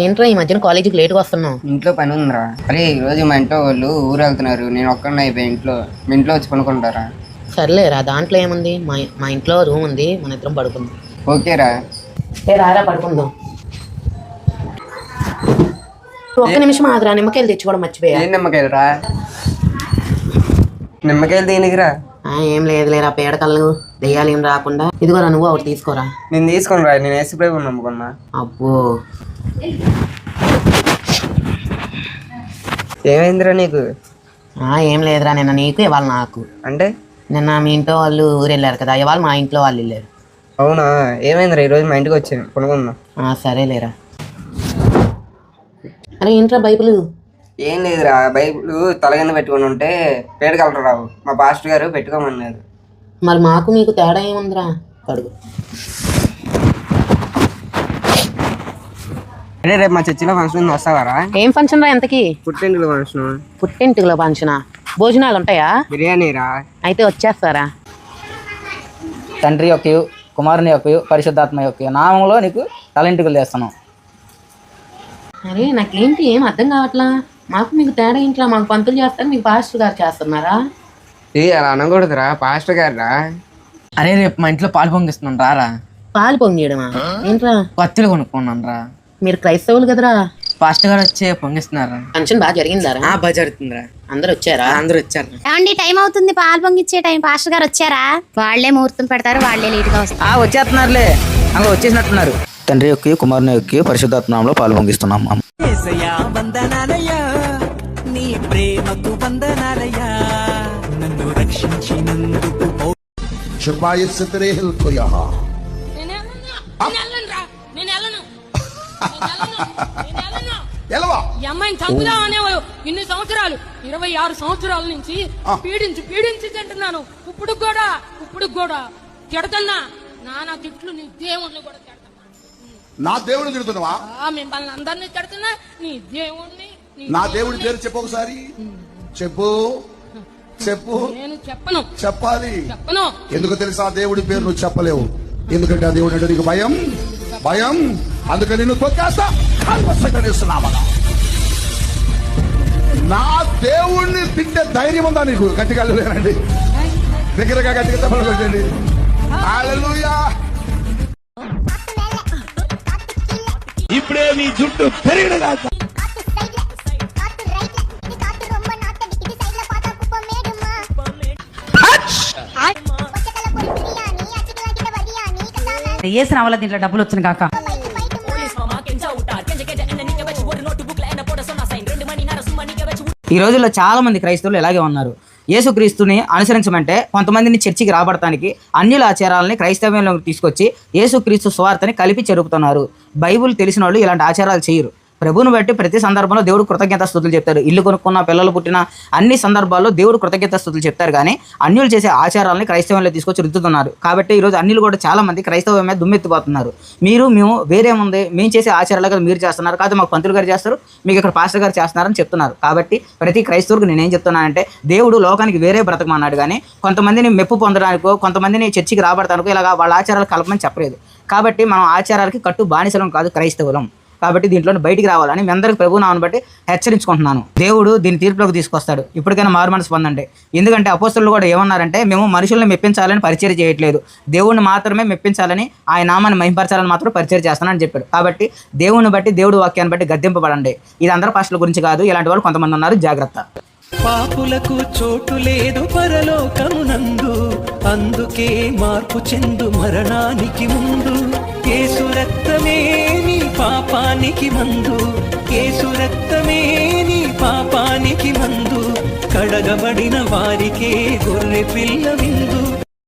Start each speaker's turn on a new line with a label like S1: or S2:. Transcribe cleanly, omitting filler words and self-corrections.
S1: ఏంట్రా ఈ మధ్యన కాలేజీకి లేట్గా వస్తున్నావు?
S2: ఇంట్లో పని ఉందిరా. అరే ఈ రోజు మా ఇంట్లో వాళ్ళు ఊరు వెళ్తున్నారు, నేను ఒక్కడిని అయిపోయి ఇంట్లో. మీ ఇంట్లో వచ్చి పనుకుంటారా?
S1: సర్లేరా, దాంట్లో ఏముంది, మా ఇంట్లో రూమ్ ఉంది, మన ఇద్దరం పడుకుందాం.
S2: ఓకేరా.
S1: రారా పడుకుందాం. ఒక్క నిమిషం ఆగరా, నిమ్మకాయలు తెచ్చుకోవడం మర్చిపోయా.
S2: ఏం నిమ్మకాయలు రా? నిమ్మకాయలు దేనికిరా?
S1: ఏం లేదు లేరా, పేడకళ్ళు దెయ్యాలు ఏం రాకుండా. ఇదిగోరా నువ్వు ఒకటి తీసుకోరా.
S2: నేను తీసుకుని రా, నేను ఏసీ నమ్ముకున్నా.
S1: అబ్బో
S2: ఏమైందిరా నీకు?
S1: ఏం లేదురా, నిన్న నీకు ఇవాళ నాకు.
S2: అంటే
S1: నిన్న మీ ఇంట్లో వాళ్ళు ఊరు వెళ్ళారు కదా, ఇవాళ మా ఇంట్లో వాళ్ళు వెళ్ళారు.
S2: అవునా? ఏమైందిరా? ఈరోజు మా ఇంటికి వచ్చాను, కొనుక్కుందాం.
S1: సరేలేరా. అరే ఏంట్రా బైబిల్?
S2: ఏం లేదురా, బైబిల్ తల కింద పెట్టుకుని ఉంటే పేడకలరు రావు, మా పాస్టర్ గారు పెట్టుకోమన్నారు.
S1: మరి మాకు మీకు తేడా ఏముందిరా? కడుగు.
S2: అరే రేపు మా చర్చిలో ఫంక్షన్ వస్తావారా?
S1: ఏం ఫంక్షన్ రా ఎంతకి?
S2: పుట్టింటిలో ఫంక్షన్.
S1: పుట్టింటిలో ఫంక్షనా? భోజనాలు ఉంటాయా?
S2: బిర్యానీ రా.
S1: అయితే వచ్చేస్తారా?
S3: తండ్రి యొక్క కుమారుని యొక్క పరిశుద్ధాత్మ యొక్క నామంలో నీకు తలంటికలు చేస్తున్నాం.
S1: అరే నాకేంటి ఏం అర్థం కావట్లా. మాకు మీకు తేడా ఏంట్రా? మాకు పంతులు చేస్తారు, మీకు పాస్టర్ గారు చేస్తున్నారా?
S2: అలా అనకూడదురా, పాస్టర్ గారు రా.
S3: అరే రేపు మా ఇంట్లో పాలు పొంగిస్తున్నాను రారా.
S1: పాలు పొంగియడమా? ఏంట్రా?
S3: కత్తులు కొనుక్కున్నాను రా.
S1: మీరు క్రైస్తవులు కదరా.
S3: పాస్టర్ గారు వచ్చి పొంగిస్తున్నారా.
S1: ఫంక్షన్ బాగా జరిగిందారా?
S3: బాగా జరుగుతుందిరా.
S1: అందరు వచ్చారా?
S3: అందరూ వచ్చారు.
S4: ఏమండి టైం అవుతుంది, పాలు పొంగిచ్చే టైం. పాస్టర్ గారు వచ్చారా? వాళ్ళే ముహూర్తం పెడతారు, వాళ్ళే లేట్ గా వస్తారు.
S3: వచ్చేస్తున్నారులే, అలా వచ్చేసినట్టున్నారు. తండ్రి యొక్క కుమారుని యొక్క పరిశుద్ధాత్మలో పాలు పొంగిస్తున్నాం.
S5: అమ్మాయిని చంపుదా అనేవారు ఇన్ని సంవత్సరాలు, 26 సంవత్సరాల నుంచి పీడించి తింటున్నాను. ఇప్పుడు కూడా తిడతన్నా. నానా తిట్లు నీ దేవుణ్ణి కూడా తిడతన్నా.
S6: నా దేవుడిని తిడుతున్నావా?
S5: మిమ్మల్ని అందరినీ తిడుతున్నా, నీ దేవుణ్ణి.
S6: నా దేవుడి పేరు చెప్పు ఒకసారి. చెప్పు.
S5: నేను చెప్పను.
S6: చెప్పను. ఎందుకు తెలుసా? దేవుడి పేరు నువ్వు చెప్పలేవు. ఎందుకంటే ఆ దేవుడు అంటే నీకు భయం. అందుకని నిన్ను తొక్కేస్తా. నా దేవుణ్ణి తింటే ధైర్యం ఉందా నీకు? గట్టిగా లేనండి, దగ్గరగా గట్టిగా చెప్పలు కొట్టండి. హల్లెలూయా. ఇప్పుడే నీ జుట్టు పెరిగిన
S7: వేసిన అవల దీంట్లో డబ్బులు వచ్చిన కాక.
S3: ఈ రోజుల్లో చాలా మంది క్రైస్తవులు ఇలాగే ఉన్నారు. యేసుక్రీస్తుని అనుసరించమంటే కొంతమందిని చర్చికి రాబడటానికి అన్యుల ఆచారాలని క్రైస్తవ్యంలోకి తీసుకొచ్చి యేసుక్రీస్తు సువార్తని కలిపి చెరుపుతున్నారు. బైబుల్ తెలిసిన వాళ్ళు ఇలాంటి ఆచారాలు చేయరు. ప్రభువుని బట్టి ప్రతి సందర్భంలో దేవుడు కృతజ్ఞతాస్తుతులు చెప్తారు. ఇల్లు కొనుక్కున్న, పిల్లలు పుట్టిన అన్ని సందర్భాల్లో దేవుడు కృతజ్ఞతాస్తుతులు చెప్తారు. కానీ అన్యులు చేసే ఆచారాలని క్రైస్తవంలో తీసుకొచ్చి రుద్దుతున్నారు. కాబట్టి ఈరోజు అన్యులు కూడా చాలా మంది క్రైస్తవం మీద దుమ్మెత్తిపోతున్నారు. మేము వేరేముంది, మేము చేసే ఆచారాలు కదా మీరు చేస్తున్నారు, కాదు మాకు పంతులు గారు చేస్తారు, మీకు ఇక్కడ పాస్టర్ గారు చేస్తున్నారని చెప్తున్నారు. కాబట్టి ప్రతి క్రైస్తవుడికి నేనేం చెప్తున్నానంటే, దేవుడు లోకానికి వేరే బ్రతకమన్నాడు. కానీ కొంతమందిని మెప్పు పొందడానికో, కొంతమందిని చర్చికి రాబడటానికో ఇలాగా వాళ్ళ ఆచారాలు కలపమని చెప్పలేదు. కాబట్టి మనం ఆచారాలకి కట్టు బానిసలం కాదు, క్రైస్తవులం. కాబట్టి దీంట్లో బయటికి రావాలని మీ అందరికి ప్రభు నామని బట్టి హెచ్చరించుకుంటున్నాను. దేవుడు దీని తీర్పులోకి తీసుకొస్తాడు. ఇప్పటికైనా మారు మనసు పొందండి. ఎందుకంటే అపోస్తలులు కూడా ఏమన్నారంటే, మేము మనుషుల్ని మెప్పించాలని పరిచర్య చేయట్లేదు, దేవుడిని మాత్రమే మెప్పించాలని, ఆయన నామాన్ని మహింపరచాలని మాత్రం పరిచర్య చేస్తానని చెప్పాడు. కాబట్టి దేవుడిని బట్టి, దేవుడి వాక్యాన్ని బట్టి గద్దెంపబడండి. ఇది అందరూ పాస్టర్ల గురించి కాదు, ఇలాంటి వాళ్ళు కొంతమంది ఉన్నారు, జాగ్రత్త.
S8: పాపులకు చోటు లేదు పరలోకమునందు, అందుకే మార్పు చెందు మరణానికి ముందు. యేసు రక్తమే నీ పాపానికి మందు, యేసు రక్తమే నీ పాపానికి మందు. కడగబడిన వారికే గొర్రె పిల్ల విందు.